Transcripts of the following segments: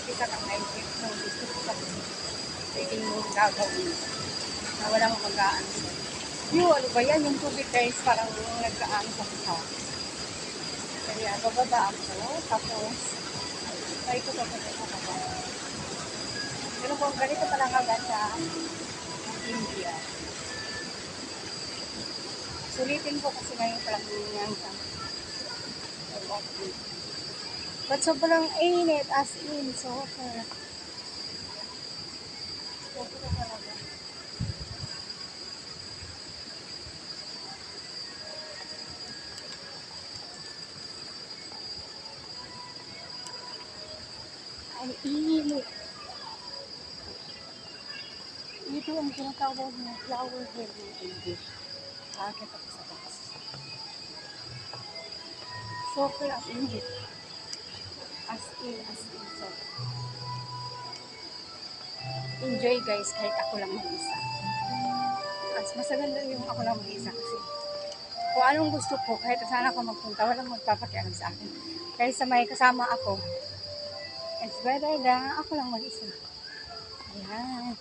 kita ng naisip mo, gusto ko kasi pwede mo gagawin na wala mong mag-aan. Yung ano ba yan, yung tubig guys, parang nagkaan sa kita. Kaya bababa ako, tapos ay ko tapos sa kaba. Pero kung ganito pala nga ganda, India. Sulitin ko kasi ngayon palang ganyan sa but sobrang init as in, super. Super talaga. Ang init. Ito ang tinatawag na flower hill ng English. Akit ako sa taas. Super as init. As in. So, enjoy guys kahit ako lang mag-isa. Mas masaganda yung ako lang mag-isa kasi kung anong gusto ko, kahit saan ako magpunta, walang magpapakialam sa akin. Kahit sa may kasama ako, it's better na ako lang mag-isa. Ayan.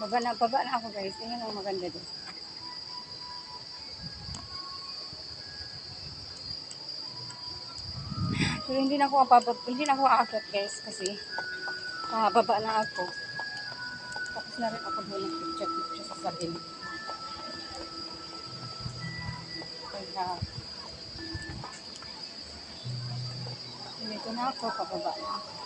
Baba na ako guys. Ayan ang maganda din. So, hindi na ako aakyat guys kasi baba na ako. Tapos na rin ako doon ng picture sa sabil. Kaya dito na ako, pababa na ako.